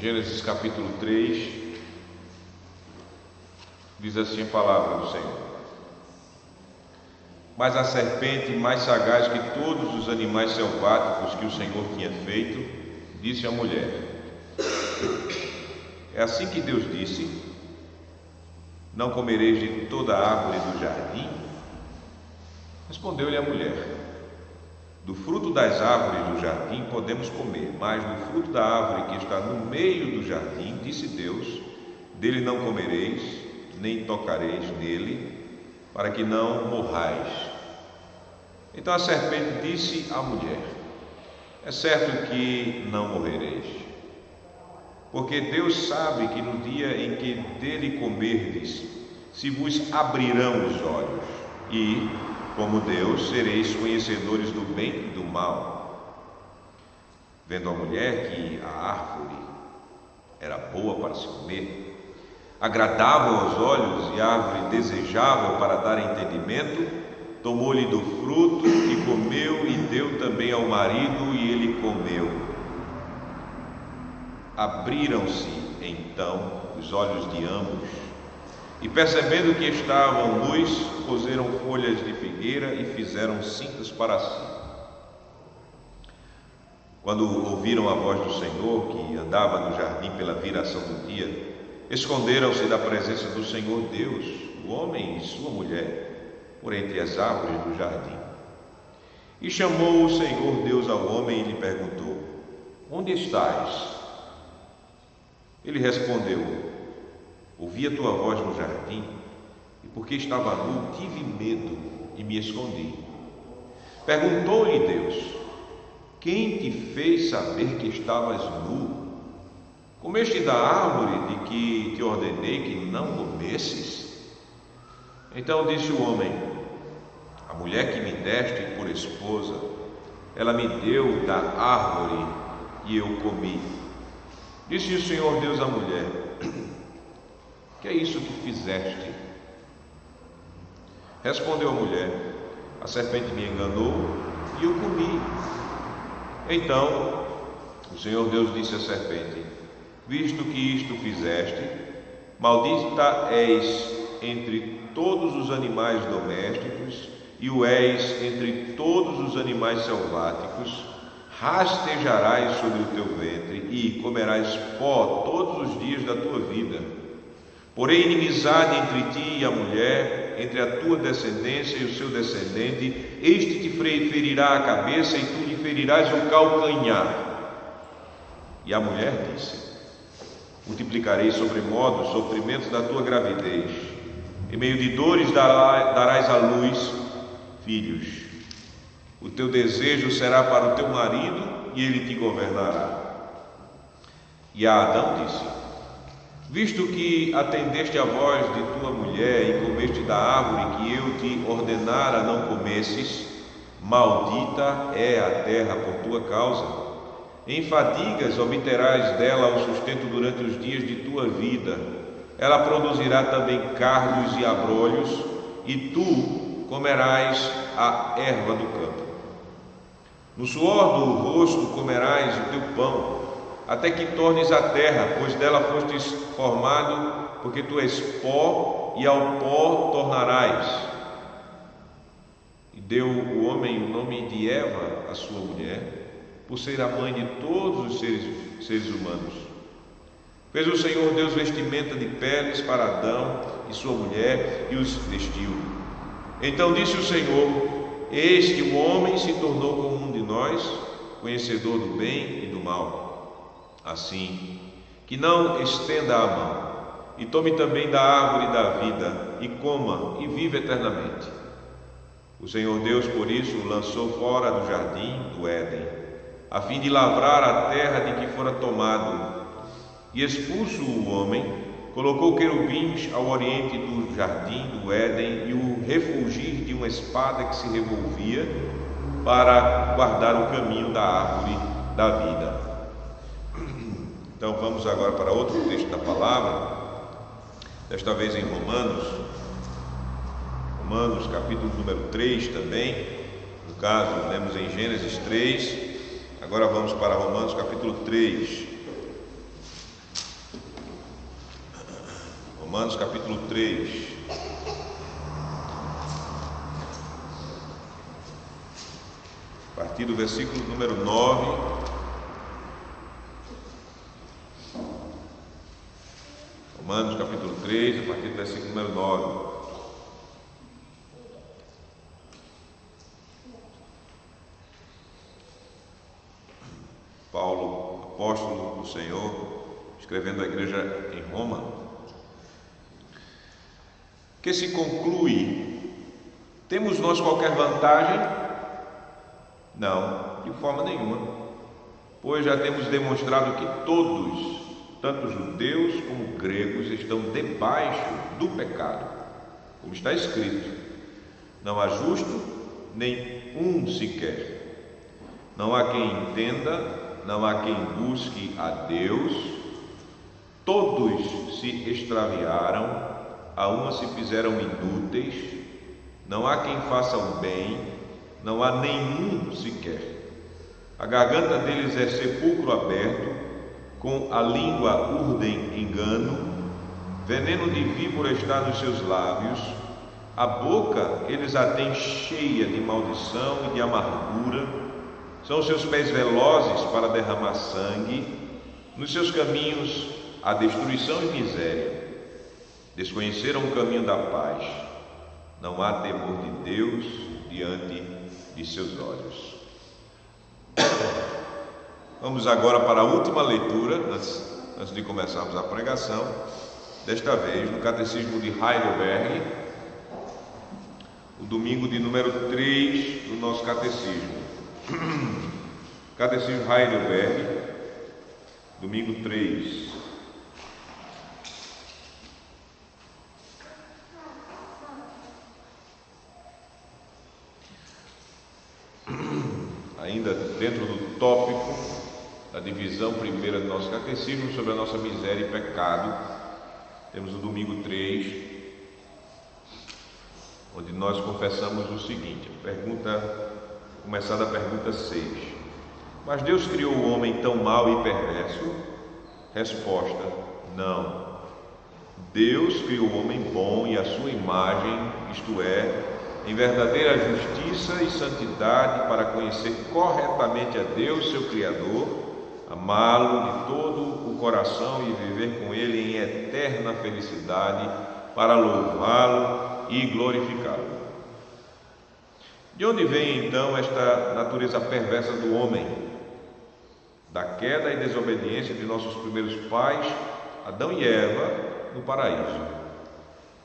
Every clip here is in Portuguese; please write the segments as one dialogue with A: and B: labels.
A: Gênesis capítulo 3, diz assim a palavra do Senhor: Mas a serpente, mais sagaz que todos os animais selváticos que o Senhor tinha feito, disse à mulher: É assim que Deus disse: Não comereis de toda a árvore do jardim? Respondeu-lhe a mulher: Do fruto das árvores do jardim podemos comer, mas do fruto da árvore que está no meio do jardim, disse Deus: Dele não comereis, nem tocareis nele, para que não morrais. Então a serpente disse à mulher: É certo que não morrereis, porque Deus sabe que no dia em que dele comerdes, se vos abrirão os olhos, e, como Deus, sereis conhecedores do bem e do mal. Vendo a mulher que a árvore era boa para se comer, agradável aos olhos e árvore desejável para dar entendimento, tomou-lhe do fruto e comeu, e deu também ao marido, e ele comeu. Abriram-se então os olhos de ambos, e percebendo que estavam nus, coseram folhas de figueira e fizeram cintas para si. Quando ouviram a voz do Senhor, que andava no jardim pela viração do dia, esconderam-se da presença do Senhor Deus, o homem e sua mulher, por entre as árvores do jardim. E chamou o Senhor Deus ao homem e lhe perguntou: Onde estás? Ele respondeu: Ouvi a tua voz no jardim, e porque estava nu, tive medo e me escondi. Perguntou-lhe Deus: Quem te fez saber que estavas nu? Comeste da árvore de que te ordenei que não comesses? Então disse o homem: A mulher que me deste por esposa, ela me deu da árvore e eu comi. Disse o Senhor Deus à mulher: Que é isso que fizeste? Respondeu a mulher: A serpente me enganou e eu comi. Então o Senhor Deus disse à serpente: Visto que isto fizeste, maldita és entre todos os animais domésticos, e o és entre todos os animais selváticos. Rastejarás sobre o teu ventre e comerás pó todos os dias da tua vida. Porém inimizade entre ti e a mulher, entre a tua descendência e o seu descendente, este te ferirá a cabeça e tu lhe ferirás o calcanhar. E a mulher disse: Multiplicarei sobremodo os sofrimentos da tua gravidez, em meio de dores darás à luz filhos. O teu desejo será para o teu marido, e ele te governará. E a Adão disse: Visto que atendeste à voz de tua mulher e comeste da árvore que eu te ordenara não comesses, maldita é a terra por tua causa. Em fadigas obterás dela o sustento durante os dias de tua vida. Ela produzirá também cardos e abrolhos, e tu comerás a erva do campo. No suor do rosto comerás o teu pão, até que tornes a terra, pois dela fostes formado, porque tu és pó, e ao pó tornarás. E deu o homem o nome de Eva, a sua mulher, por ser a mãe de todos os seres humanos. Fez o Senhor Deus vestimenta de peles para Adão e sua mulher, e os vestiu. Então disse o Senhor: Eis que o homem se tornou como um de nós, conhecedor do bem e do mal. Assim, que não estenda a mão, e tome também da árvore da vida, e coma, e viva eternamente. O Senhor Deus, por isso, o lançou fora do jardim do Éden, a fim de lavrar a terra de que fora tomado. E expulso o homem, colocou querubins ao oriente do jardim do Éden, e o refulgir de uma espada que se revolvia, para guardar o caminho da árvore da vida. Então vamos agora para outro texto da palavra, desta vez em Romanos capítulo número 3 também. No caso, lemos em Gênesis 3, agora vamos para Romanos capítulo 3. Romanos capítulo 3. A partir do versículo número 9. Romanos capítulo 3, a partir do versículo número 9. Paulo, apóstolo do Senhor, escrevendo à igreja em Roma, que se conclui: temos nós qualquer vantagem? Não, de forma nenhuma, pois já temos demonstrado que todos, tanto judeus como gregos, estão debaixo do pecado, como está escrito: não há justo nem um sequer, não há quem entenda, não há quem busque a Deus, todos se extraviaram, a uma se fizeram inúteis, não há quem faça o bem, não há nenhum sequer. A garganta deles é sepulcro aberto, com a língua urdem engano, veneno de víbora está nos seus lábios, a boca eles a têm cheia de maldição e de amargura, são os seus pés velozes para derramar sangue, nos seus caminhos há destruição e miséria. Desconheceram o caminho da paz, não há temor de Deus diante de seus olhos. Vamos agora para a última leitura, antes de começarmos a pregação, desta vez no Catecismo de Heidelberg, o domingo de número 3 do nosso Catecismo. Catecismo Heidelberg, domingo 3. Ainda dentro do tópico da divisão primeira do nosso catecismo sobre a nossa miséria e pecado, temos o domingo 3, onde nós confessamos o seguinte, começar da pergunta 6. Mas Deus criou o homem tão mau e perverso? Resposta: não. Deus criou o homem bom e a sua imagem, isto é, em verdadeira justiça e santidade, para conhecer corretamente a Deus, seu Criador, amá-lo de todo o coração e viver com Ele em eterna felicidade, para louvá-lo e glorificá-lo. De onde vem então esta natureza perversa do homem? Da queda e desobediência de nossos primeiros pais, Adão e Eva, no paraíso.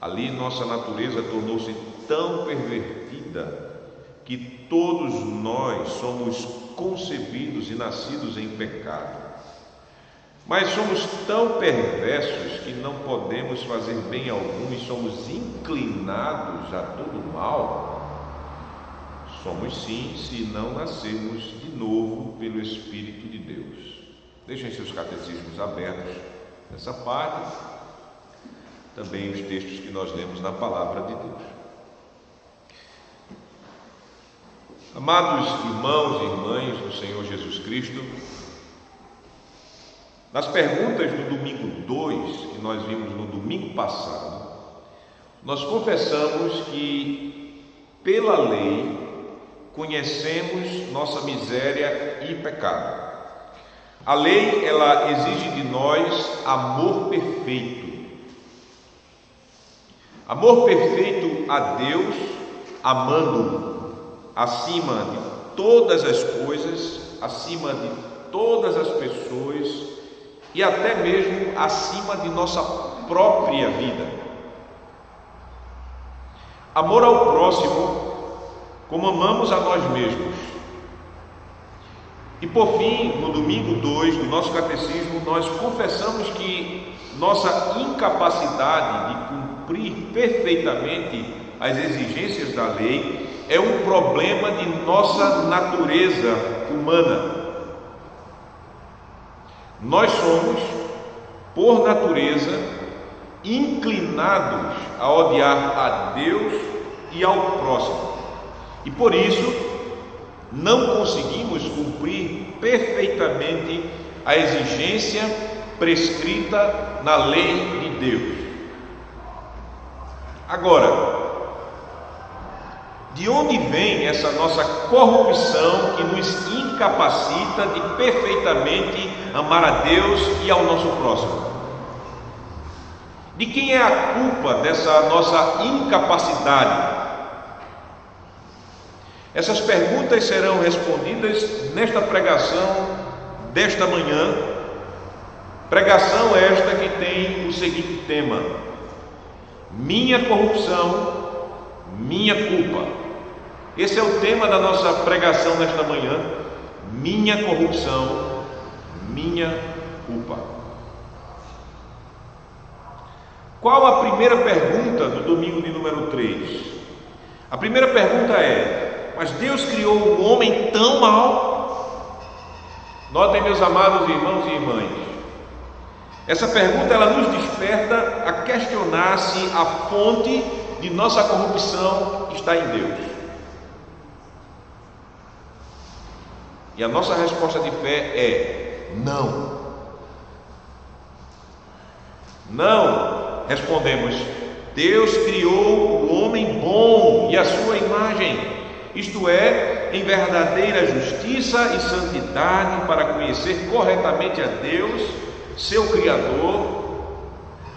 A: Ali nossa natureza tornou-se tão pervertida que todos nós somos concebidos e nascidos em pecado. Mas somos tão perversos que não podemos fazer bem algum e somos inclinados a todo mal. Somos sim, se não nascermos de novo pelo Espírito de Deus. Deixem seus catecismos abertos nessa parte, também os textos que nós lemos na Palavra de Deus. Amados irmãos e irmãs do Senhor Jesus Cristo, nas perguntas do domingo 2, que nós vimos no domingo passado, nós confessamos que, pela lei, conhecemos nossa miséria e pecado. A lei, ela exige de nós amor perfeito. Amor perfeito a Deus, amando-o acima de todas as coisas, acima de todas as pessoas e até mesmo acima de nossa própria vida. Amor ao próximo como amamos a nós mesmos. E por fim, no domingo 2 do nosso catecismo, nós confessamos que nossa incapacidade de cumprir perfeitamente as exigências da lei é um problema de nossa natureza humana. Nós somos, por natureza, inclinados a odiar a Deus e ao próximo. E por isso, não conseguimos cumprir perfeitamente a exigência prescrita na lei de Deus. Agora, de onde vem essa nossa corrupção que nos incapacita de perfeitamente amar a Deus e ao nosso próximo? De quem é a culpa dessa nossa incapacidade? Essas perguntas serão respondidas nesta pregação desta manhã. Pregação esta que tem o seguinte tema: minha corrupção, minha culpa. Esse é o tema da nossa pregação nesta manhã. Minha corrupção, minha culpa. Qual a primeira pergunta do domingo de número 3? A primeira pergunta é: mas Deus criou o homem tão mal? Notem, meus amados irmãos e irmãs, essa pergunta ela nos desperta a questionar se a fonte de nossa corrupção está em Deus. E a nossa resposta de fé é não. Não, respondemos, Deus criou o homem bom e a sua imagem, isto é, em verdadeira justiça e santidade, para conhecer corretamente a Deus, seu Criador,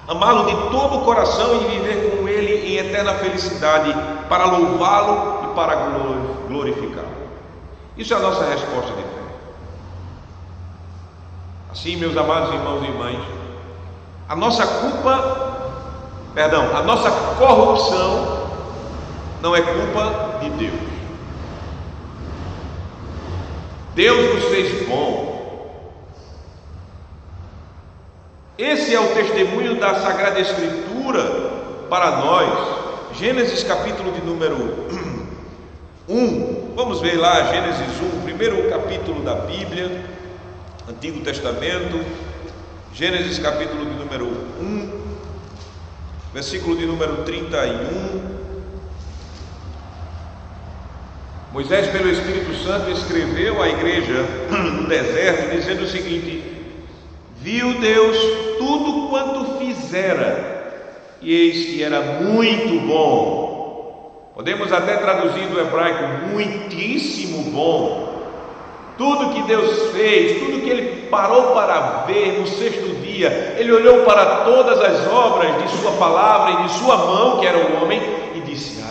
A: amá-lo de todo o coração e viver com Ele em eterna felicidade, para louvá-lo e para glorificá-lo. Isso é a nossa resposta de fé. Assim, meus amados irmãos e irmãs, a nossa corrupção não é culpa de Deus. Deus nos fez bom. Esse é o testemunho da Sagrada Escritura para nós. Gênesis capítulo de número 1. Vamos ver lá Gênesis 1, primeiro capítulo da Bíblia, Antigo Testamento. Gênesis capítulo de número 1, versículo de número 31. Moisés, pelo Espírito Santo, escreveu à igreja no deserto, dizendo o seguinte: viu Deus tudo quanto fizera, e eis que era muito bom. Podemos até traduzir do hebraico muitíssimo bom. Tudo que Deus fez, tudo que Ele parou para ver no sexto dia, Ele olhou para todas as obras de sua palavra e de sua mão, que era o homem, e disse: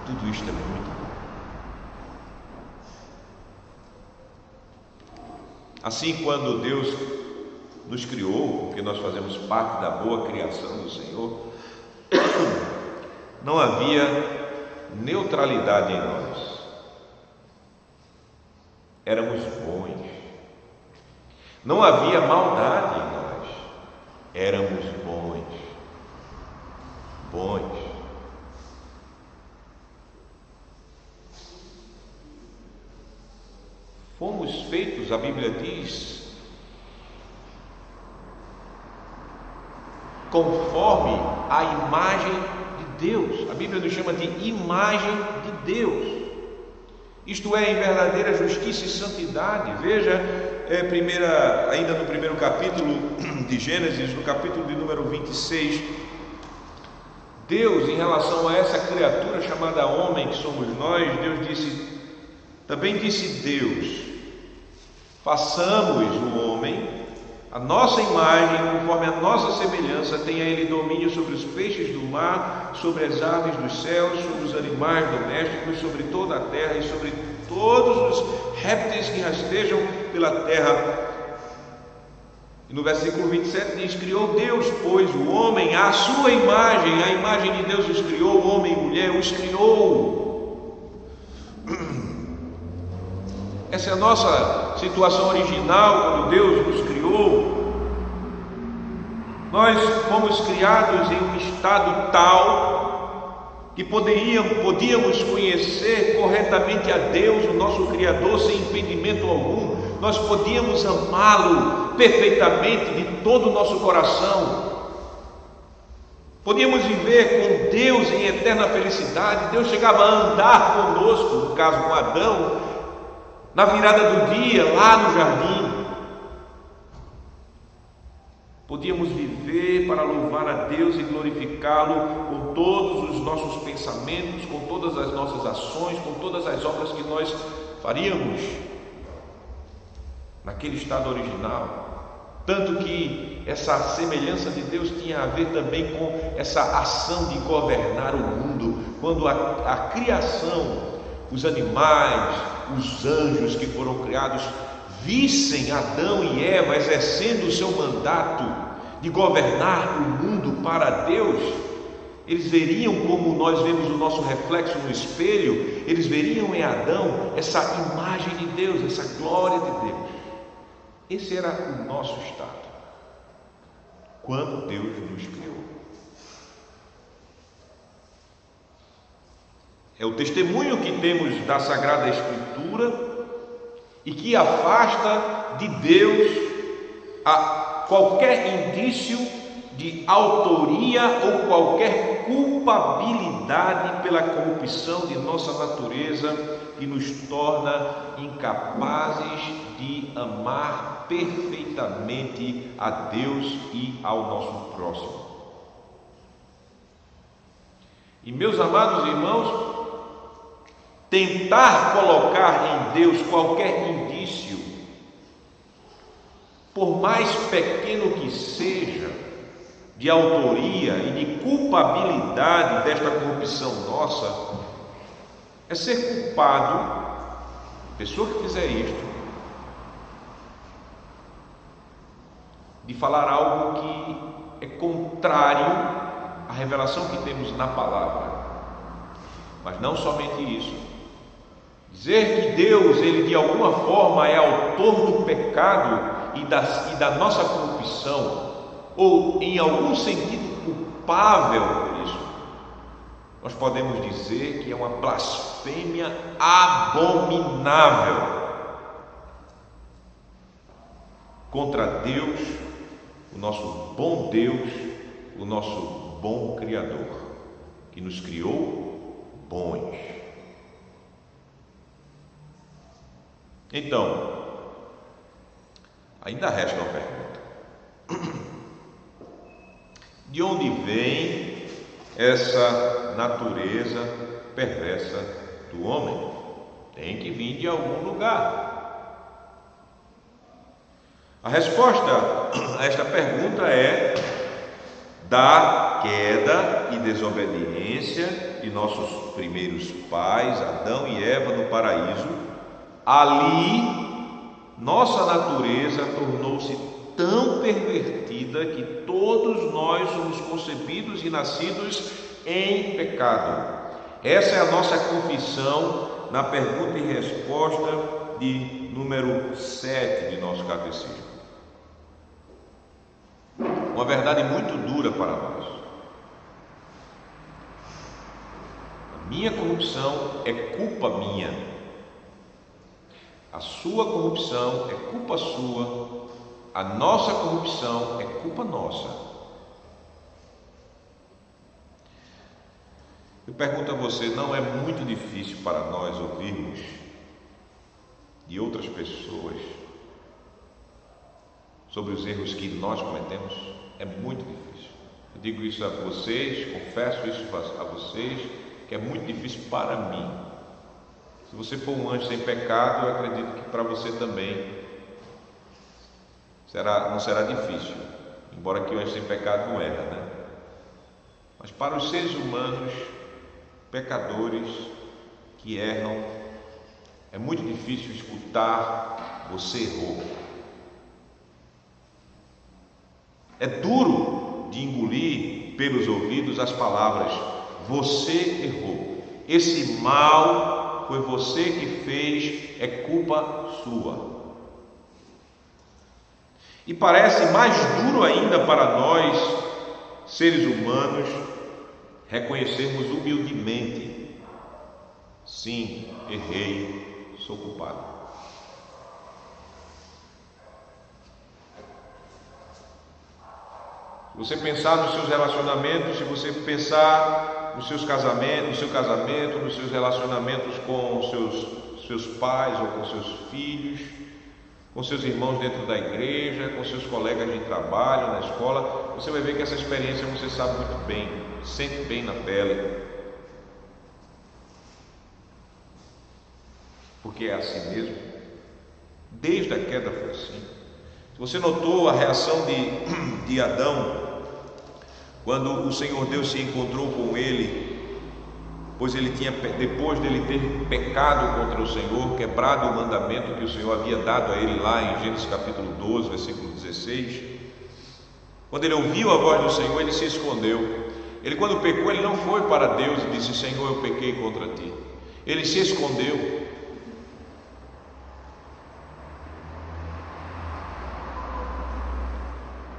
A: tudo isto é muito bom. Assim, quando Deus nos criou, porque nós fazemos parte da boa criação do Senhor, não havia neutralidade em nós. Éramos bons. Não havia maldade em nós. Éramos bons. Fomos feitos, a Bíblia diz, conforme a imagem de Deus. A Bíblia nos chama de imagem de Deus. Isto é, em verdadeira justiça e santidade. Veja, ainda no primeiro capítulo de Gênesis, no capítulo de número 26, Deus, em relação a essa criatura chamada homem que somos nós, também disse Deus: façamos o homem a nossa imagem, conforme a nossa semelhança, tenha ele domínio sobre os peixes do mar, sobre as aves dos céus, sobre os animais domésticos, sobre toda a terra e sobre todos os répteis que rastejam pela terra. E no versículo 27 diz: criou Deus, pois, o homem à sua imagem, a imagem de Deus os criou, homem e mulher os criou. Essa é a nossa situação original quando Deus nos criou. Nós fomos criados em um estado tal que podíamos conhecer corretamente a Deus, o nosso Criador, sem impedimento algum. Nós podíamos amá-lo perfeitamente de todo o nosso coração. Podíamos viver com Deus em eterna felicidade. Deus chegava a andar conosco, no caso com Adão, na virada do dia, lá no jardim. Podíamos viver para louvar a Deus e glorificá-lo com todos os nossos pensamentos, com todas as nossas ações, com todas as obras que nós faríamos naquele estado original. Tanto que essa semelhança de Deus tinha a ver também com essa ação de governar o mundo. Quando a criação, os animais, os anjos que foram criados, vissem Adão e Eva exercendo o seu mandato de governar o mundo para Deus, eles veriam, como nós vemos o nosso reflexo no espelho, eles veriam em Adão essa imagem de Deus, essa glória de Deus. Esse era o nosso estado quando Deus nos criou. É o testemunho que temos da Sagrada Escritura e que afasta de Deus a qualquer indício de autoria ou qualquer culpabilidade pela corrupção de nossa natureza, que nos torna incapazes de amar perfeitamente a Deus e ao nosso próximo. E, meus amados irmãos, tentar colocar em Deus qualquer indício, por mais pequeno que seja, de autoria e de culpabilidade desta corrupção nossa, é ser culpado. A pessoa que fizer isto, de falar algo que é contrário à revelação que temos na palavra. Mas não somente isso, dizer que Deus, ele de alguma forma é autor do pecado e da nossa corrupção, ou em algum sentido culpável por isso, nós podemos dizer que é uma blasfêmia abominável contra Deus, o nosso bom Deus, o nosso bom Criador, que nos criou bons. Então, ainda resta uma pergunta: de onde vem essa natureza perversa do homem? Tem que vir de algum lugar. A resposta a esta pergunta é da queda e desobediência de nossos primeiros pais, Adão e Eva, no paraíso. Ali, nossa natureza tornou-se tão pervertida que todos nós somos concebidos e nascidos em pecado. Essa é a nossa confissão na pergunta e resposta de número 7 de nosso catecismo. Uma verdade muito dura para nós. A minha corrupção é culpa minha. A sua corrupção é culpa sua. A nossa corrupção é culpa nossa. Eu pergunto a você, não é muito difícil para nós ouvirmos de outras pessoas sobre os erros que nós cometemos? É muito difícil. Eu digo isso a vocês, confesso isso a vocês, que é muito difícil para mim. Se você for um anjo sem pecado, eu acredito que para você também não será difícil, embora que o anjo sem pecado não erra, né? Mas para os seres humanos, pecadores que erram, é muito difícil escutar: você errou. É duro de engolir pelos ouvidos as palavras: você errou. Esse mal foi você que fez, é culpa sua. E parece mais duro ainda para nós, seres humanos, reconhecermos humildemente: sim, errei, sou culpado. Se você pensar nos seus relacionamentos, se você pensar nos seus casamentos, no seu casamento, nos seus relacionamentos com os seus pais ou com seus filhos, com seus irmãos dentro da igreja, com seus colegas de trabalho, na escola, você vai ver que essa experiência você sabe muito bem, sente bem na pele, porque é assim mesmo. Desde a queda foi assim. Se você notou a reação de Adão, quando o Senhor Deus se encontrou com ele, pois ele tinha, depois dele ter pecado contra o Senhor, quebrado o mandamento que o Senhor havia dado a ele lá em Gênesis capítulo 12, versículo 16, quando ele ouviu a voz do Senhor, ele se escondeu. Ele, quando pecou, ele não foi para Deus e disse: Senhor, eu pequei contra ti. Ele se escondeu.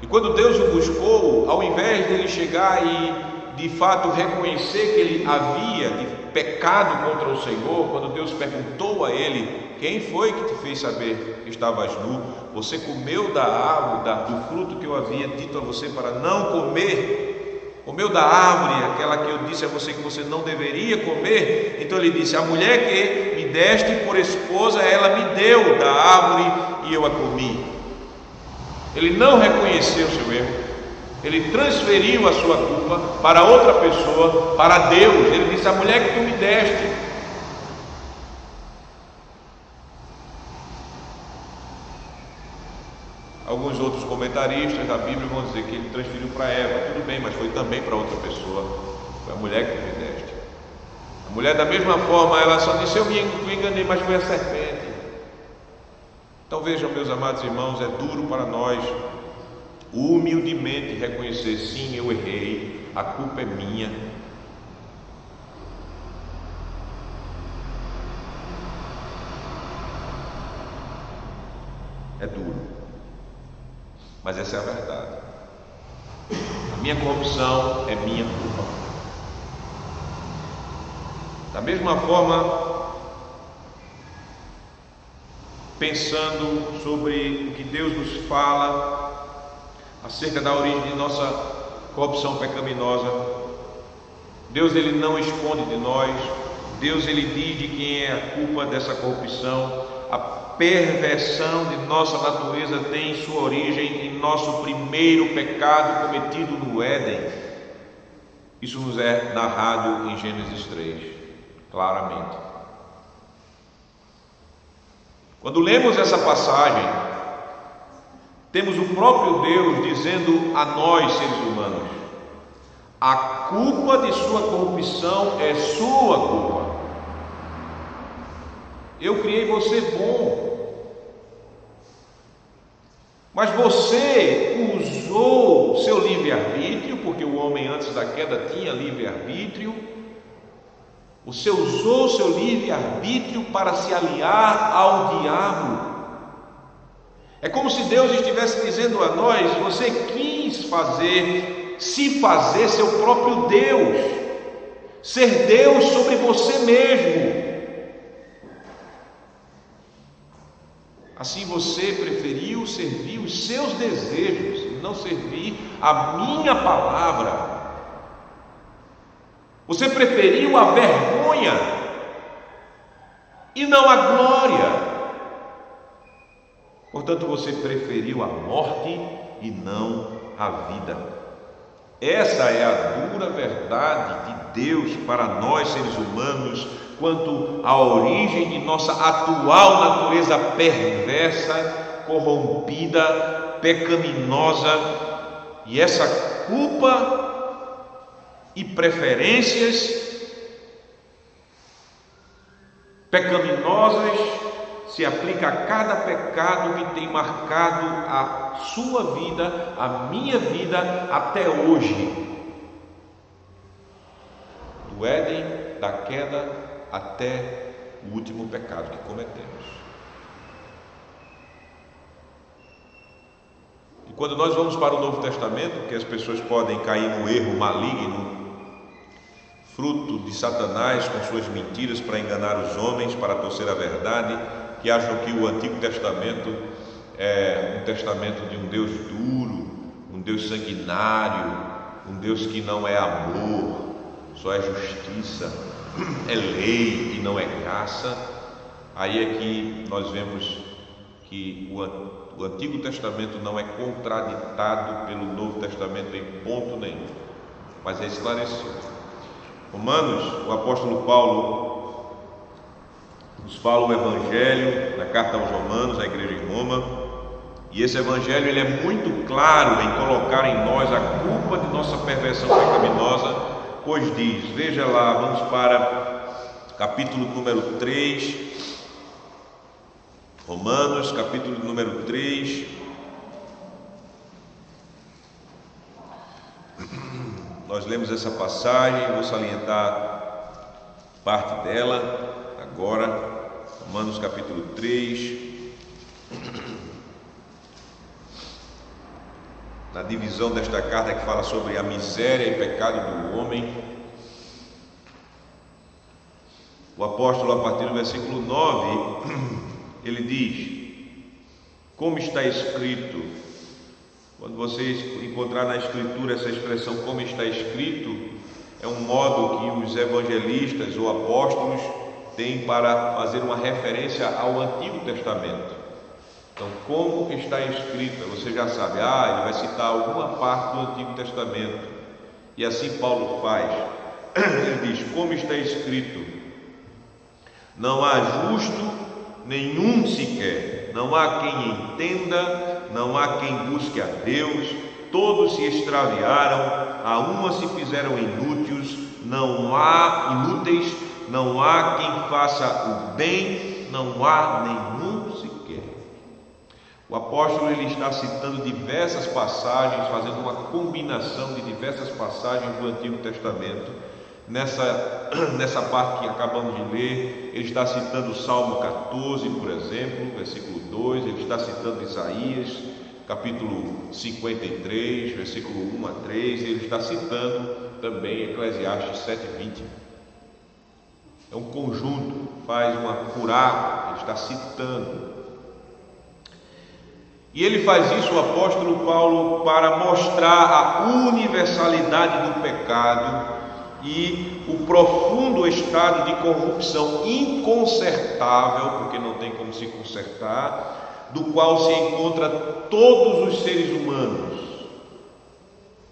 A: E quando Deus o buscou, ao invés dele chegar e de fato reconhecer que ele havia pecado contra o Senhor, quando Deus perguntou a ele: quem foi que te fez saber que estavas nu? Você comeu da árvore, do fruto que eu havia dito a você para não comer? Comeu da árvore, aquela que eu disse a você que você não deveria comer? Então ele disse: a mulher que me deste por esposa, ela me deu da árvore e eu a comi. Ele não reconheceu o seu erro, ele transferiu a sua culpa para outra pessoa, para Deus. Ele disse: a mulher que tu me deste. Alguns outros comentaristas da Bíblia vão dizer que ele transferiu para Eva. Tudo bem, mas foi também para outra pessoa. Foi a mulher que tu me deste. A mulher, da mesma forma, ela só disse: eu me enganei, mas foi a serpente. Então vejam, meus amados irmãos, é duro para nós humildemente reconhecer: sim, eu errei, a culpa é minha. É duro, mas essa é a verdade. A minha corrupção é minha culpa. Da mesma forma, pensando sobre o que Deus nos fala acerca da origem de nossa corrupção pecaminosa, Deus, ele não esconde de nós. Deus, ele diz de quem é a culpa dessa corrupção. A perversão de nossa natureza tem sua origem em nosso primeiro pecado cometido no Éden. Isso nos é narrado em Gênesis 3, claramente. Quando lemos essa passagem, temos o próprio Deus dizendo a nós, seres humanos: a culpa de sua corrupção é sua culpa. Eu criei você bom, mas você usou seu livre-arbítrio, porque o homem antes da queda tinha livre-arbítrio. Você usou seu livre-arbítrio para se aliar ao diabo. É como se Deus estivesse dizendo a nós: você quis se fazer seu próprio Deus, ser Deus sobre você mesmo. Assim você preferiu servir os seus desejos e não servir a minha palavra. Você preferiu a vergonha e não a glória. Portanto, você preferiu a morte e não a vida. Essa é a dura verdade de Deus para nós, seres humanos, quanto à origem de nossa atual natureza perversa, corrompida, pecaminosa. E essa culpa e preferências pecaminosas se aplica a cada pecado que tem marcado a sua vida, a minha vida até hoje, do Éden, da queda até o último pecado que cometemos. E quando nós vamos para o Novo Testamento, que as pessoas podem cair no erro maligno, fruto de Satanás com suas mentiras para enganar os homens, para torcer a verdade, que acham que o Antigo Testamento é um testamento de um Deus duro, um Deus sanguinário, um Deus que não é amor, só é justiça, é lei e não é graça. Aí é que nós vemos que o Antigo Testamento não é contraditado pelo Novo Testamento em ponto nenhum, mas é esclarecido. Romanos, o apóstolo Paulo nos fala o Evangelho na carta aos Romanos, à igreja em Roma, e esse Evangelho ele é muito claro em colocar em nós a culpa de nossa perversão pecaminosa, pois diz, veja lá, vamos para capítulo número 3, Romanos, capítulo número 3. Nós lemos essa passagem, vou salientar parte dela agora. Romanos, capítulo 3. Na divisão desta carta que fala sobre a miséria e pecado do homem. O apóstolo, a partir do versículo 9, ele diz, como está escrito, quando vocês encontrar na escritura essa expressão como está escrito, é um modo que os evangelistas ou apóstolos têm para fazer uma referência ao Antigo Testamento. Então, como está escrito, você já sabe, ele vai citar alguma parte do Antigo Testamento, e assim Paulo faz. Ele diz, como está escrito, não há justo nenhum sequer, não há quem entenda, não há quem busque a Deus, todos se extraviaram, a uma se fizeram inúteis, não há quem faça o bem, não há nenhum sequer. O apóstolo ele está citando diversas passagens, fazendo uma combinação de diversas passagens do Antigo Testamento. Nessa parte que acabamos de ler, ele está citando o Salmo 14, por exemplo, versículo 2, ele está citando Isaías, capítulo 53, versículo 1 a 3, ele está citando também Eclesiastes 7:20. É um conjunto, faz uma furada, ele está citando. E ele faz isso, o apóstolo Paulo, para mostrar a universalidade do pecado e o profundo estado de corrupção inconsertável, porque não tem como se consertar, do qual se encontra todos os seres humanos,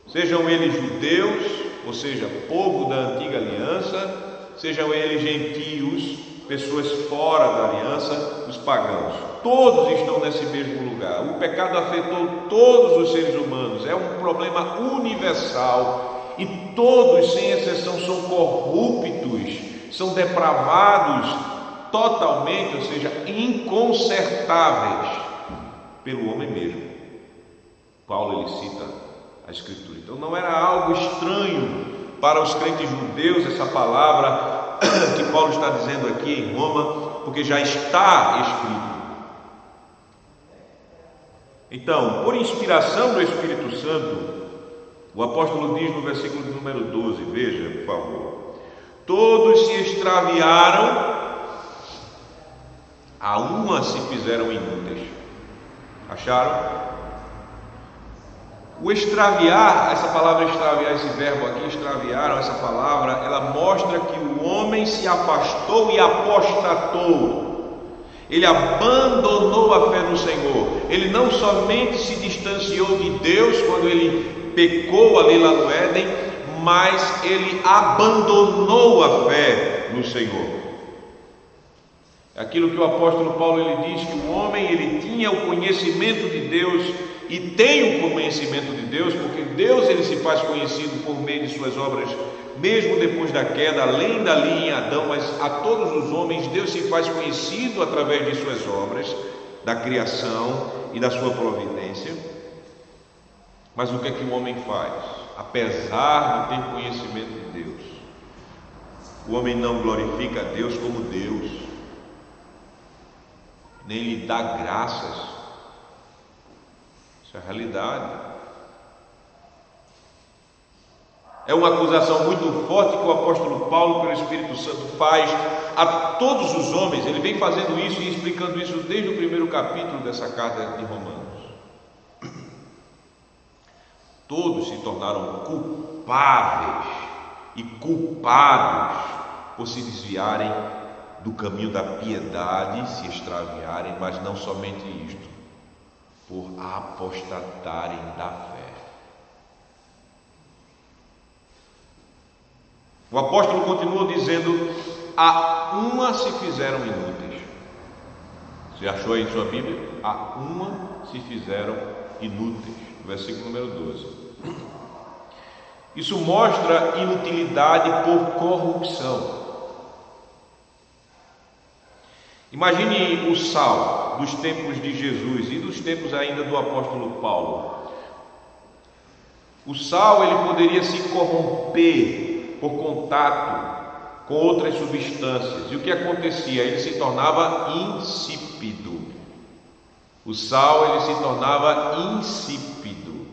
A: sejam eles judeus, ou seja, povo da antiga aliança, sejam eles gentios, pessoas fora da aliança, os pagãos, todos estão nesse mesmo lugar. O pecado afetou todos os seres humanos, é um problema universal. E todos, sem exceção, são corruptos, são depravados totalmente, ou seja, inconsertáveis pelo homem mesmo. Paulo ele cita a Escritura. Então não era algo estranho para os crentes judeus essa palavra que Paulo está dizendo aqui em Roma, porque já está escrito. Então, por inspiração do Espírito Santo, o apóstolo diz no versículo número 12, veja, por favor, todos se extraviaram, a uma se fizeram inúteis. Acharam? O extraviar, essa palavra extraviar, esse verbo aqui, extraviaram, essa palavra, ela mostra que o homem se afastou e apostatou. Ele abandonou a fé no Senhor. Ele não somente se distanciou de Deus quando ele pecou ali lá no Éden, mas ele abandonou a fé no Senhor. Aquilo que o apóstolo Paulo ele diz que o homem ele tinha o conhecimento de Deus e tem o conhecimento de Deus, porque Deus ele se faz conhecido por meio de suas obras, mesmo depois da queda, além dali em Adão, mas a todos os homens Deus se faz conhecido através de suas obras, da criação e da sua providência. Mas o que é que o homem faz? Apesar de ter conhecimento de Deus, o homem não glorifica a Deus como Deus, nem lhe dá graças. Isso é a realidade. É uma acusação muito forte que o apóstolo Paulo, pelo Espírito Santo, faz a todos os homens. Ele vem fazendo isso e explicando isso desde o primeiro capítulo dessa carta de Romanos. Todos se tornaram culpáveis e culpados por se desviarem do caminho da piedade se extraviarem, mas não somente isto, por apostatarem da fé. O apóstolo continua dizendo: a uma se fizeram inúteis. Você achou aí em sua Bíblia? A uma se fizeram inúteis. Versículo número 12. Isso mostra inutilidade por corrupção. Imagine o sal dos tempos de Jesus e dos tempos ainda do apóstolo Paulo. O sal, ele poderia se corromper por contato com outras substâncias. E o que acontecia? Ele se tornava insípido. O sal, ele se tornava insípido.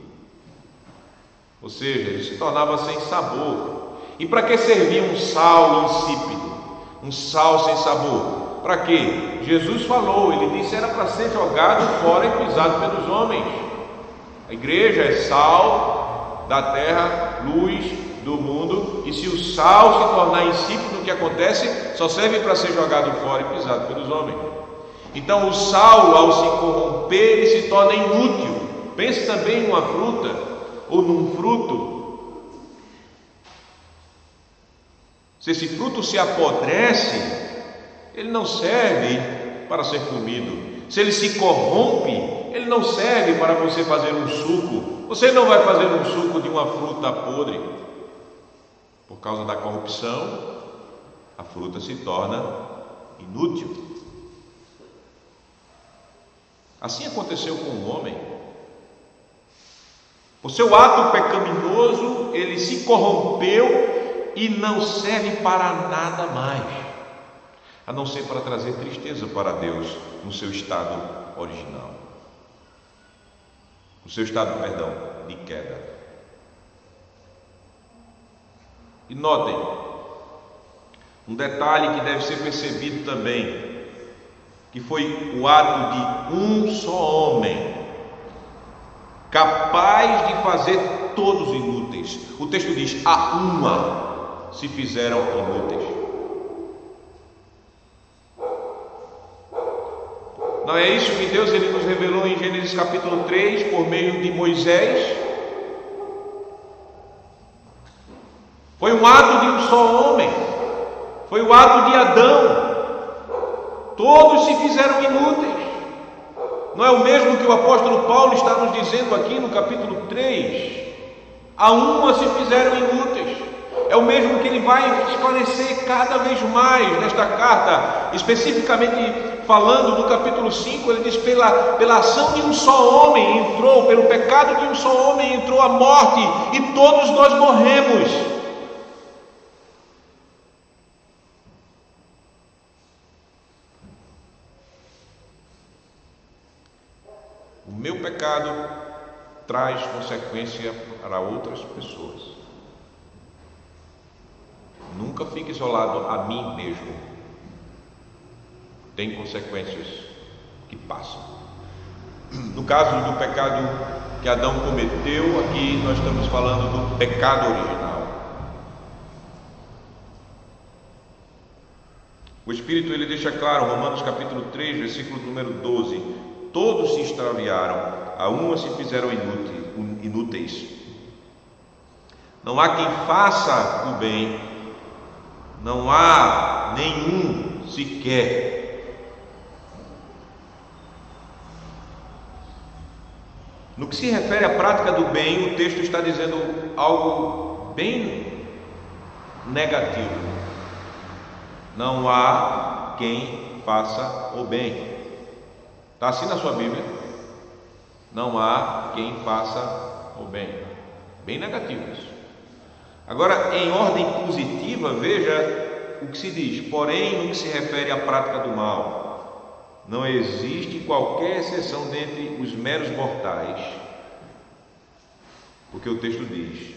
A: Ou seja, ele se tornava sem sabor. E para que servia um sal insípido? Um sal sem sabor? Para quê? Jesus falou, ele disse, era para ser jogado fora e pisado pelos homens. A igreja é sal da terra, luz do mundo, e se o sal se tornar insípido, o que acontece? Só serve para ser jogado fora e pisado pelos homens. Então o sal, ao se corromper, ele se torna inútil. Pense também numa fruta ou num fruto. Se esse fruto se apodrece, ele não serve para ser comido. Se ele se corrompe, ele não serve para você fazer um suco. Você não vai fazer um suco de uma fruta podre. Por causa da corrupção, a fruta se torna inútil. Assim aconteceu com o homem. O seu ato pecaminoso, ele se corrompeu e não serve para nada mais, a não ser para trazer tristeza para Deus no seu estado original, no seu estado, perdão, de queda. E notem, um detalhe que deve ser percebido também, que foi o ato de um só homem, capaz de fazer todos inúteis. O texto diz, a uma se fizeram inúteis. Não é isso que Deus ele nos revelou em Gênesis capítulo 3, por meio de Moisés? Foi um ato de um só homem, foi o ato de Adão. Todos se fizeram inúteis. Não é o mesmo que o apóstolo Paulo está nos dizendo aqui no capítulo 3? A uma se fizeram inúteis. É o mesmo que ele vai esclarecer cada vez mais nesta carta, especificamente falando no capítulo 5, ele diz, pela ação de um só homem entrou, pelo pecado de um só homem entrou a morte, e todos nós morremos. O meu pecado traz consequência para outras pessoas. Nunca fique isolado a mim mesmo. Tem consequências que passam. No caso do pecado que Adão cometeu, aqui nós estamos falando do pecado original. O Espírito ele deixa claro, Romanos capítulo 3, versículo número 12: todos se extraviaram, a uma se fizeram inúteis. Não há quem faça o bem, não há nenhum sequer. No que se refere à prática do bem, o texto está dizendo algo bem negativo. Não há quem faça o bem. Está assim na sua Bíblia? Não há quem faça o bem. Bem negativo isso. Agora, em ordem positiva, veja o que se diz. Porém, no que se refere à prática do mal, não existe qualquer exceção dentre os meros mortais, porque o texto diz,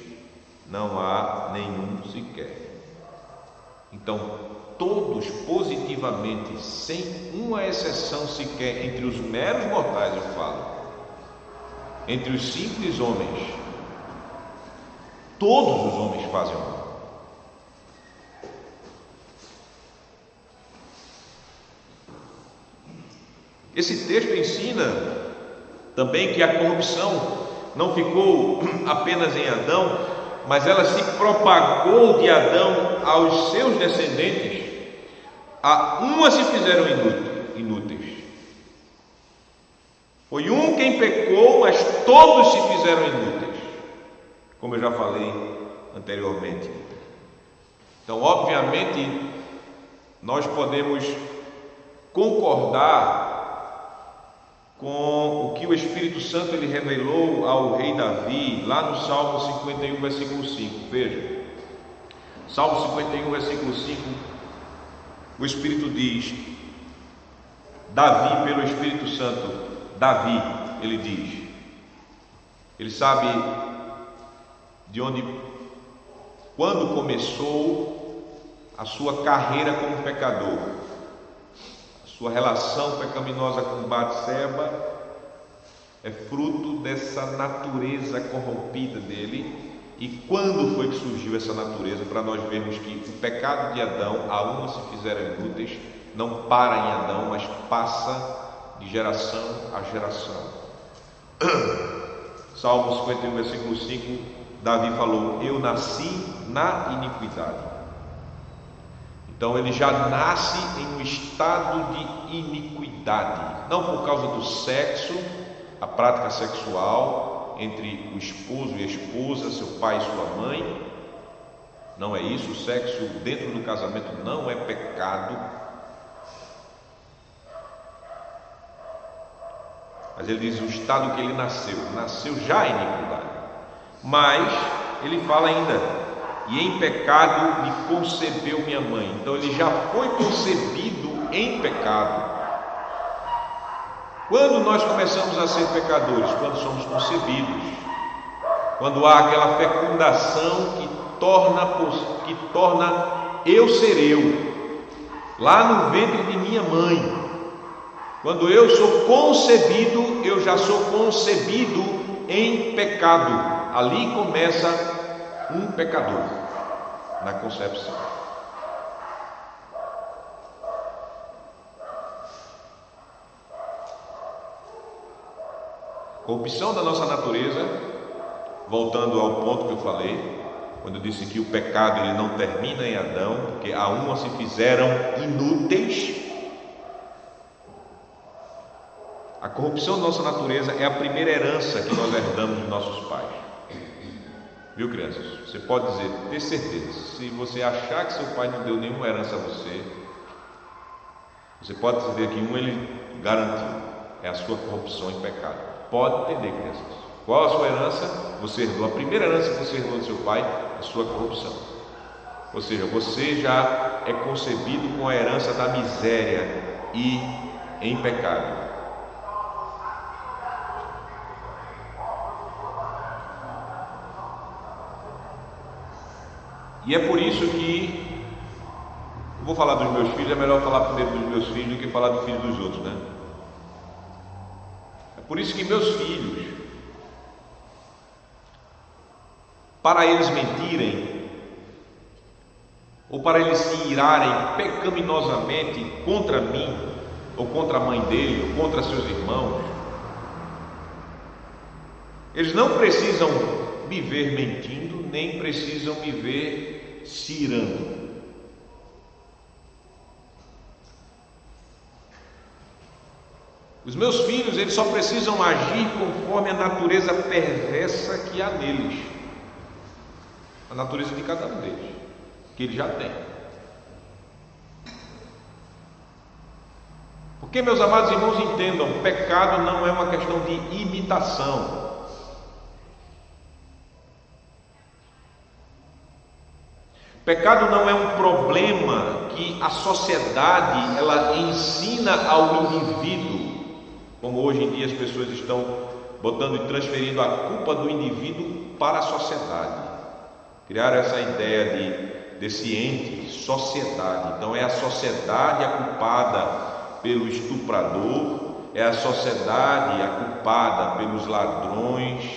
A: não há nenhum sequer. Então, todos positivamente, sem uma exceção sequer, entre os meros mortais eu falo, entre os simples homens, todos os homens fazem o mal. Esse texto ensina também que a corrupção não ficou apenas em Adão, mas ela se propagou de Adão aos seus descendentes. Umas se fizeram inúteis. Foi um quem pecou, mas todos se fizeram inúteis, como eu já falei anteriormente. Então, obviamente, nós podemos concordar com o que o Espírito Santo ele revelou ao rei Davi, lá no Salmo 51, versículo 5. Veja, Salmo 51, versículo 5, o Espírito diz, Davi, pelo Espírito Santo, Davi, ele diz, ele sabe de onde, quando começou a sua carreira como pecador, sua relação pecaminosa com Batseba é fruto dessa natureza corrompida dele. E quando foi que surgiu essa natureza? Para nós vermos que o pecado de Adão, a uma se fizeram inúteis, não para em Adão, mas passa de geração a geração. Salmo 51, versículo 5, Davi falou: eu nasci na iniquidade. Então ele já nasce em um estado de iniquidade, não por causa do sexo, a prática sexual entre o esposo e a esposa, seu pai e sua mãe. Não é isso. O sexo dentro do casamento não é pecado. Mas ele diz o estado que ele nasceu já em iniquidade. Mas ele fala ainda: e em pecado me concebeu minha mãe. Então ele já foi concebido em pecado. Quando nós começamos a ser pecadores? Quando somos concebidos, quando há aquela fecundação que torna eu ser eu, lá no ventre de minha mãe. Quando eu sou concebido, eu já sou concebido em pecado. Ali começa um pecador, na concepção. Corrupção da nossa natureza, voltando ao ponto que eu falei, quando eu disse que o pecado ele não termina em Adão, porque a uma se fizeram inúteis. A corrupção da nossa natureza é a primeira herança que nós herdamos dos nossos pais. Viu, crianças? Você pode dizer, ter certeza, se você achar que seu pai não deu nenhuma herança a você, você pode dizer que ele garantiu, é a sua corrupção e pecado. Pode entender, crianças. Qual a sua herança? Você herdou. A primeira herança que você herdou do seu pai, a sua corrupção. Ou seja, você já é concebido com a herança da miséria e em pecado. E é por isso que eu vou falar dos meus filhos. É melhor falar primeiro dos meus filhos do que falar do filho dos outros, né? É por isso que meus filhos, para eles mentirem ou para eles se irarem pecaminosamente contra mim ou contra a mãe dele ou contra seus irmãos, eles não precisam me ver mentindo, nem precisam me ver se irando. Os meus filhos, eles só precisam agir conforme a natureza perversa que há neles, a natureza de cada um deles, que ele já tem. Porque, meus amados irmãos, entendam, pecado não é uma questão de imitação. Pecado não é um problema que a sociedade ela ensina ao indivíduo, como hoje em dia as pessoas estão botando e transferindo a culpa do indivíduo para a sociedade. Criaram essa ideia desse ente, sociedade. Então é a sociedade a culpada pelo estuprador, é a sociedade a culpada pelos ladrões,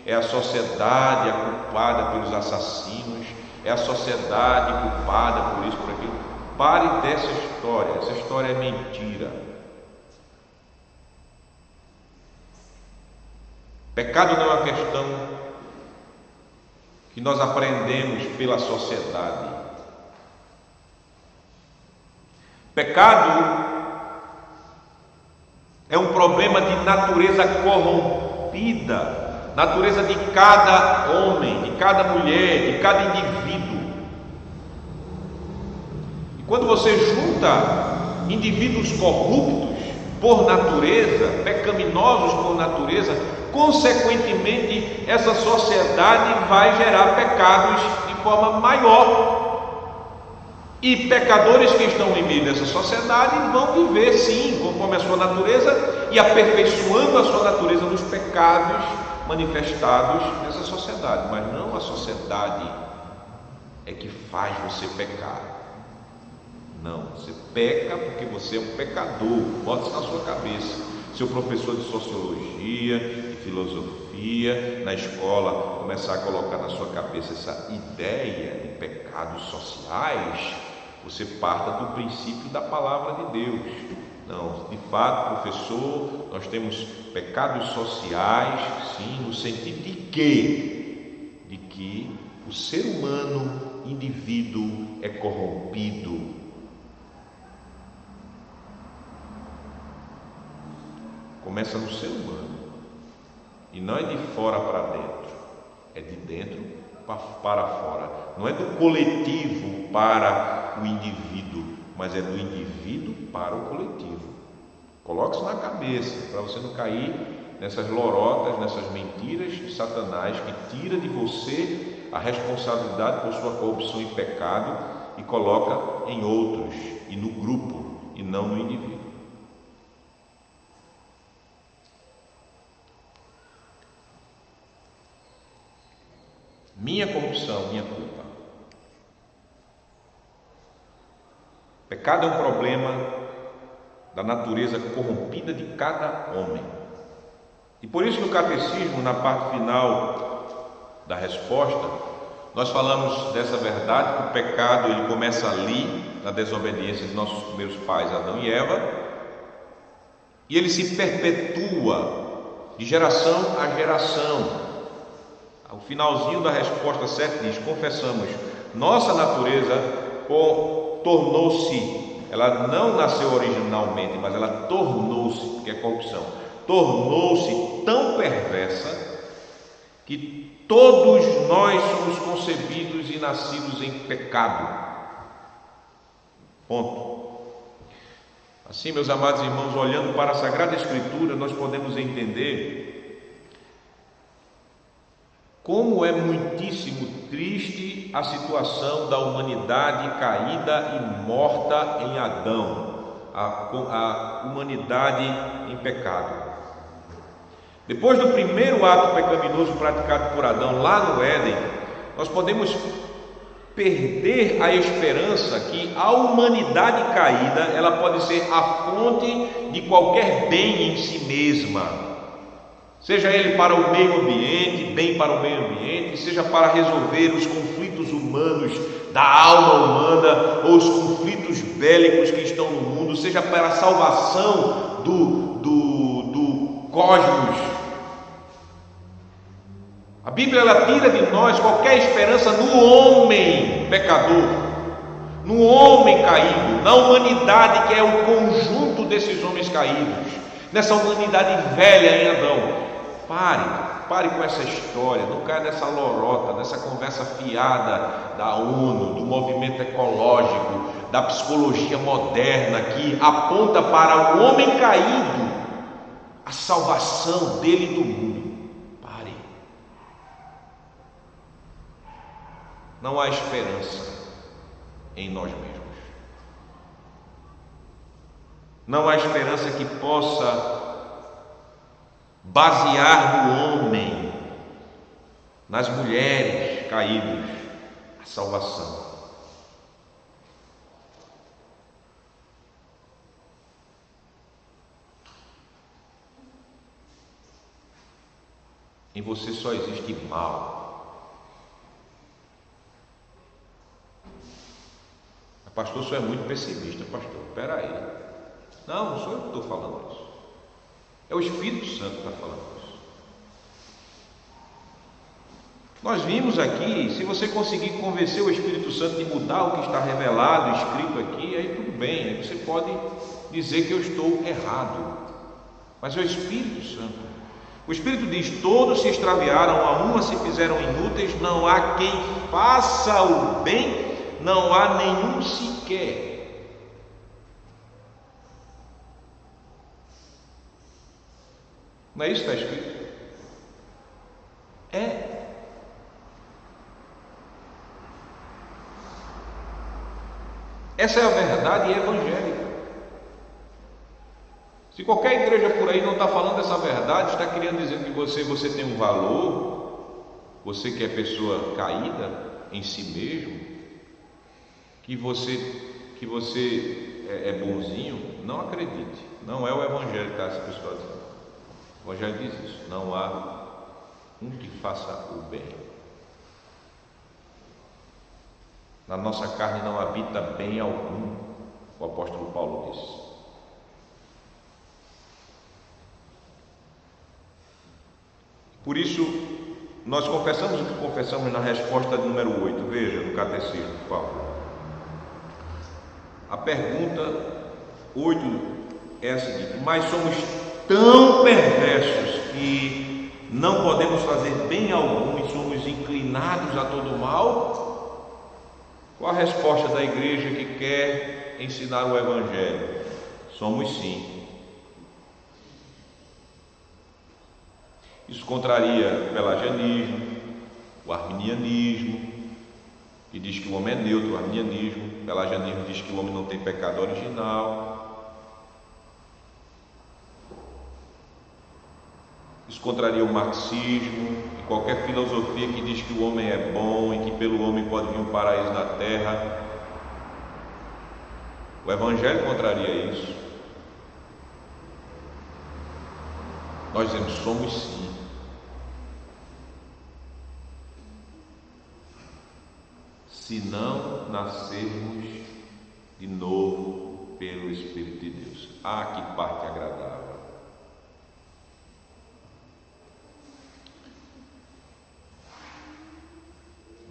A: é a sociedade a culpada pelos assassinos, é a sociedade culpada por isso, por aquilo. Pare dessa história. Essa história é mentira. Pecado não é uma questão que nós aprendemos pela sociedade. Pecado é um problema de natureza corrompida, natureza de cada homem, de cada mulher, de cada indivíduo. E quando você junta indivíduos corruptos por natureza, pecaminosos por natureza, consequentemente essa sociedade vai gerar pecados de forma maior. E pecadores que estão em meio dessa sociedade vão viver sim, conforme a sua natureza e aperfeiçoando a sua natureza nos pecados manifestados nessa sociedade. Mas não a sociedade é que faz você pecar. Não, você peca porque você é um pecador. Bota isso na sua cabeça. Seu professor de sociologia, de filosofia, na escola, começar a colocar na sua cabeça essa ideia de pecados sociais, você parta do princípio da palavra de Deus. Não, de fato, professor, nós temos pecados sociais, sim, no sentido de quê? De que o ser humano, indivíduo, é corrompido. Começa no ser humano, e não é de fora para dentro, é de dentro para fora. Não é do coletivo para o indivíduo, mas é do indivíduo para o coletivo. Coloque isso na cabeça, para você não cair nessas lorotas, nessas mentiras de Satanás, que tira de você a responsabilidade por sua corrupção e pecado e coloca em outros, e no grupo, e não no indivíduo. Minha corrupção, minha culpa. Pecado é um problema da natureza corrompida de cada homem. E por isso no catecismo, na parte final da resposta, nós falamos dessa verdade, que o pecado ele começa ali, na desobediência de nossos primeiros pais, Adão e Eva, e ele se perpetua de geração a geração. O finalzinho da resposta 7 diz: confessamos, nossa natureza tornou-se, ela não nasceu originalmente, mas ela tornou-se, porque é corrupção, tornou-se tão perversa que todos nós somos concebidos e nascidos em pecado. Ponto. Assim, meus amados irmãos, olhando para a Sagrada Escritura, nós podemos entender como é muitíssimo triste a situação da humanidade caída e morta em Adão, a humanidade em pecado. Depois do primeiro ato pecaminoso praticado por Adão lá no Éden, nós podemos perder a esperança que a humanidade caída ela pode ser a fonte de qualquer bem em si mesma. Seja ele para o meio ambiente, bem para o meio ambiente, seja para resolver os conflitos humanos da alma humana, ou os conflitos bélicos que estão no mundo, seja para a salvação do cosmos. A Bíblia ela tira de nós qualquer esperança no homem pecador, no homem caído, na humanidade que é o conjunto desses homens caídos, nessa humanidade velha em Adão. Pare com essa história, não caia nessa lorota, nessa conversa fiada da ONU, do movimento ecológico, da psicologia moderna que aponta para o homem caído, a salvação dele e do mundo. Pare. Não há esperança em nós mesmos. Não há esperança que possa basear no homem, nas mulheres caídas, a salvação. Em você só existe mal. Pastor, você é muito pessimista, pastor. Espera aí. Não sou eu que estou falando isso. É o Espírito Santo que está falando isso. Nós vimos aqui, se você conseguir convencer o Espírito Santo de mudar o que está revelado, escrito aqui, aí tudo bem, aí você pode dizer que eu estou errado. Mas é o Espírito Santo. O Espírito diz: todos se extraviaram, a uma se fizeram inúteis, não há quem faça o bem, não há nenhum sequer. Não é isso que está escrito? É. Essa é a verdade evangélica. Se qualquer igreja por aí não está falando essa verdade, está querendo dizer que você tem um valor, você que é pessoa caída em si mesmo, que você é bonzinho, não acredite. Não é o evangelho que essa pessoa diz. O evangelho diz isso: não há um que faça o bem. Na nossa carne não habita bem algum, o apóstolo Paulo disse. Por isso, nós confessamos o que confessamos na resposta número 8. Veja no catecismo, por favor. A pergunta 8 é a seguinte: mas somos tão perversos que não podemos fazer bem algum e somos inclinados a todo mal? Qual a resposta da igreja que quer ensinar o evangelho? Somos sim. Isso contraria o pelagianismo, o arminianismo, que diz que o homem é neutro. O arminianismo, o pelagianismo diz que o homem não tem pecado original. Isso contraria o marxismo e qualquer filosofia que diz que o homem é bom e que pelo homem pode vir um paraíso na terra. O evangelho contraria isso. Nós dizemos: somos sim. Se não nascermos de novo pelo Espírito de Deus. Ah, que parte agradável!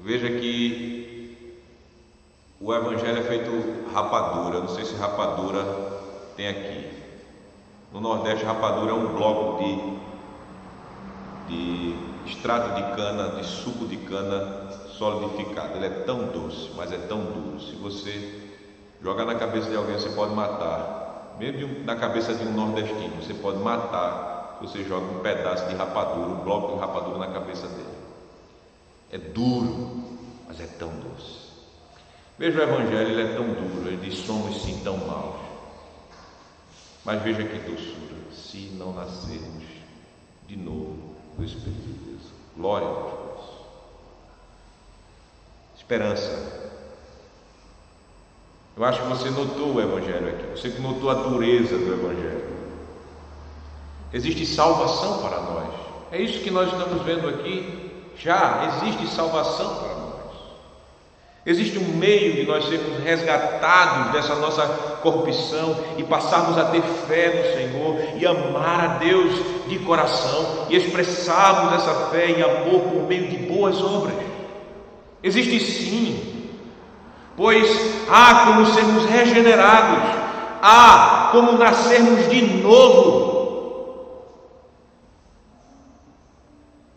A: Veja que o evangelho é feito rapadura. Não sei se rapadura tem aqui. No Nordeste, rapadura é um bloco de extrato de cana, de suco de cana solidificado. Ele é tão doce, mas é tão duro. Se você jogar na cabeça de alguém, você pode matar. Mesmo na cabeça de um nordestino, você pode matar se você joga um pedaço de rapadura, um bloco de rapadura na cabeça dele. É duro, mas é tão doce. Veja o evangelho, ele é tão duro. Ele diz: somos sim tão maus. Mas veja que doçura, se não nascermos de novo do Espírito de Deus. Glória a Deus. Esperança. Eu acho que você notou o evangelho aqui. Você que notou a dureza do evangelho. Existe salvação para nós. É isso que nós estamos vendo aqui. Já existe salvação para nós. Existe um meio de nós sermos resgatados dessa nossa corrupção e passarmos a ter fé no Senhor e amar a Deus de coração e expressarmos essa fé e amor por meio de boas obras. Existe sim, pois há como sermos regenerados, há como nascermos de novo.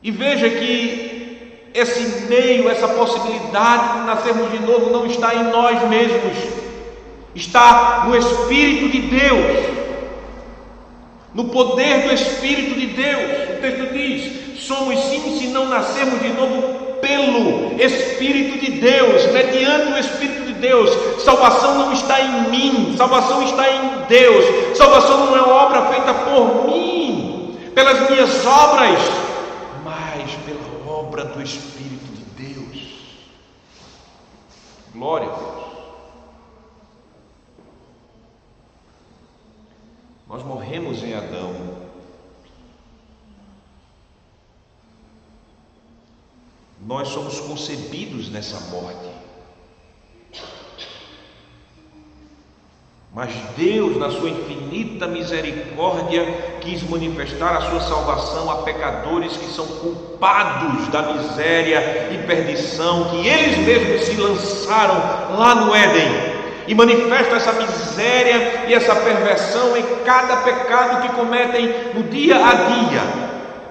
A: E veja que esse meio, essa possibilidade de nascermos de novo não está em nós mesmos, está no Espírito de Deus, no poder do Espírito de Deus. O texto diz: somos sim, se não nascermos de novo pelo Espírito de Deus, mediante o Espírito de Deus. Salvação não está em mim, salvação está em Deus. Salvação não é uma obra feita por mim, pelas minhas obras, mas pela obra do Espírito de Deus. Glória a Deus. Nós morremos em Adão. Nós somos concebidos nessa morte. Mas Deus, na sua infinita misericórdia, quis manifestar a sua salvação a pecadores que são culpados da miséria e perdição que eles mesmos se lançaram lá no Éden, e manifesta essa miséria e essa perversão em cada pecado que cometem no dia a dia.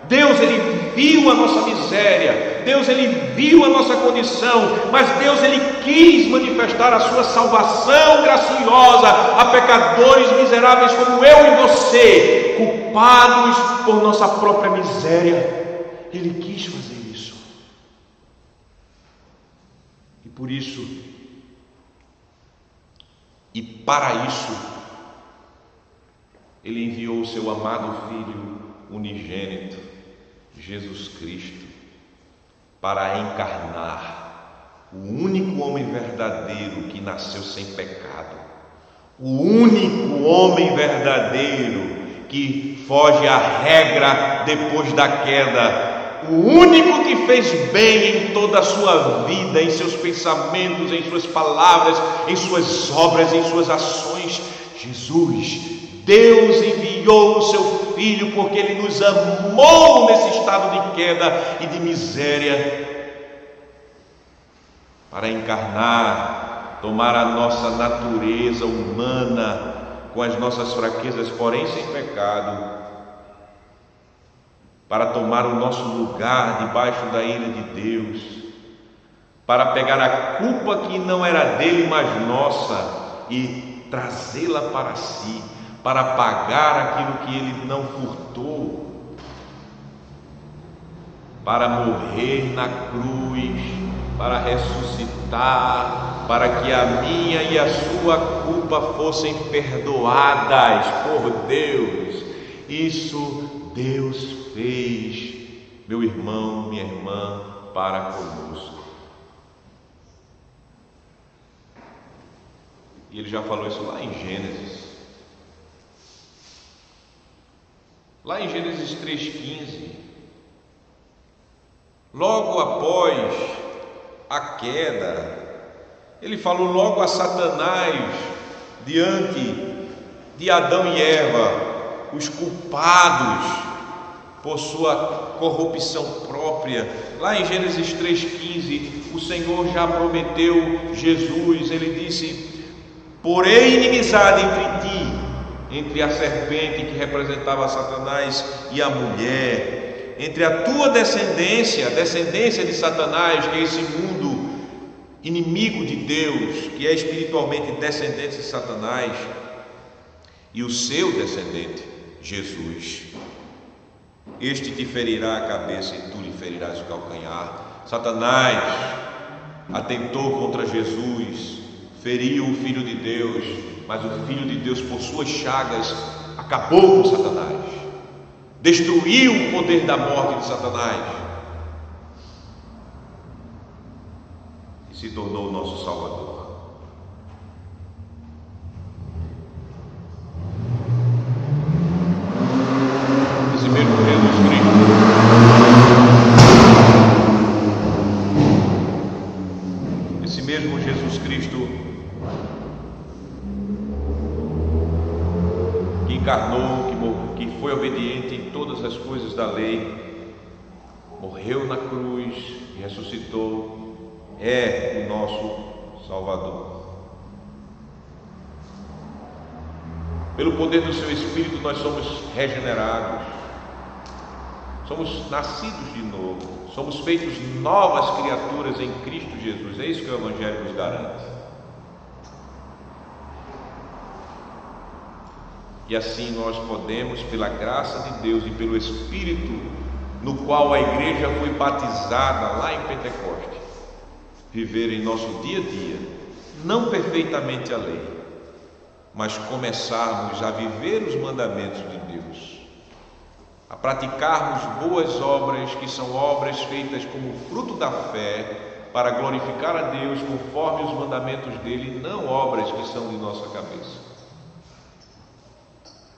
A: Deus, Ele viu a nossa miséria, Deus, Ele viu a nossa condição, mas Deus, Ele quis manifestar a sua salvação graciosa a pecadores miseráveis como eu e você, culpados por nossa própria miséria. Ele quis fazer isso. E por isso, e para isso, Ele enviou o seu amado Filho unigênito, Jesus Cristo, para encarnar o único homem verdadeiro que nasceu sem pecado, o único homem verdadeiro que foge à regra depois da queda, o único que fez bem em toda a sua vida, em seus pensamentos, em suas palavras, em suas obras, em suas ações. Jesus, Deus enviou o seu Filho porque Ele nos amou nesse estado de queda e de miséria, para encarnar, tomar a nossa natureza humana com as nossas fraquezas, porém sem pecado, para tomar o nosso lugar debaixo da ira de Deus, para pegar a culpa que não era dele, mas nossa, e trazê-la para si, para pagar aquilo que ele não furtou, para morrer na cruz, para ressuscitar, para que a minha e a sua culpa fossem perdoadas por Deus. Isso Deus fez, meu irmão, minha irmã, para conosco. E Ele já falou isso lá em Gênesis. Lá em Gênesis 3,15, logo após a queda, Ele falou logo a Satanás, diante de Adão e Eva, os culpados por sua corrupção própria. Lá em Gênesis 3,15, o Senhor já prometeu Jesus, Ele disse: porém inimizade entre ti, entre a serpente que representava Satanás e a mulher, entre a tua descendência, a descendência de Satanás, que é esse mundo inimigo de Deus, que é espiritualmente descendente de Satanás, e o seu descendente, Jesus. Este te ferirá a cabeça e tu lhe ferirás o calcanhar. Satanás atentou contra Jesus, feriu o Filho de Deus, mas o Filho de Deus, por suas chagas, acabou com Satanás, destruiu o poder da morte de Satanás e se tornou o nosso Salvador. Esse mesmo Jesus Cristo, esse mesmo Jesus Cristo que encarnou, que foi obediente em todas as coisas da lei, morreu na cruz e ressuscitou, é o nosso Salvador. Pelo poder do seu Espírito nós somos regenerados, somos nascidos de novo, somos feitos novas criaturas em Cristo Jesus. É isso que o Evangelho nos garante. E assim nós podemos, pela graça de Deus e pelo Espírito no qual a igreja foi batizada lá em Pentecoste, viver em nosso dia a dia, não perfeitamente a lei, mas começarmos a viver os mandamentos de Deus, a praticarmos boas obras, que são obras feitas como fruto da fé, para glorificar a Deus conforme os mandamentos dele, não obras que são de nossa cabeça.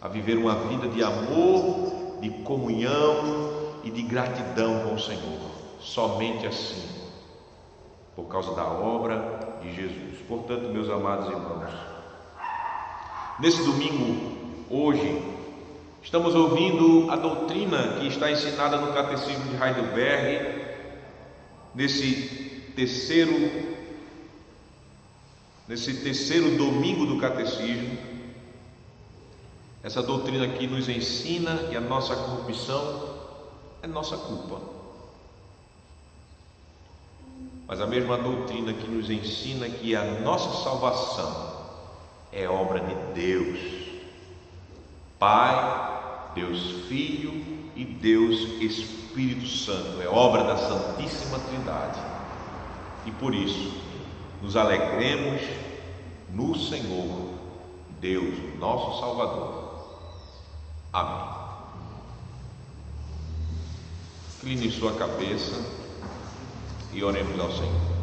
A: A viver uma vida de amor, de comunhão e de gratidão com o Senhor, somente assim, por causa da obra de Jesus. Portanto, meus amados irmãos, Nesse domingo, hoje, estamos ouvindo a doutrina que está ensinada no Catecismo de Heidelberg, nesse terceiro domingo do Catecismo. Essa doutrina que nos ensina que a nossa corrupção é nossa culpa, mas a mesma doutrina que nos ensina que a nossa salvação é obra de Deus Pai, Deus Filho e Deus Espírito Santo, é obra da Santíssima Trindade. E por isso nos alegremos no Senhor, Deus, nosso Salvador. Amém. Incline sua cabeça e oremos ao Senhor.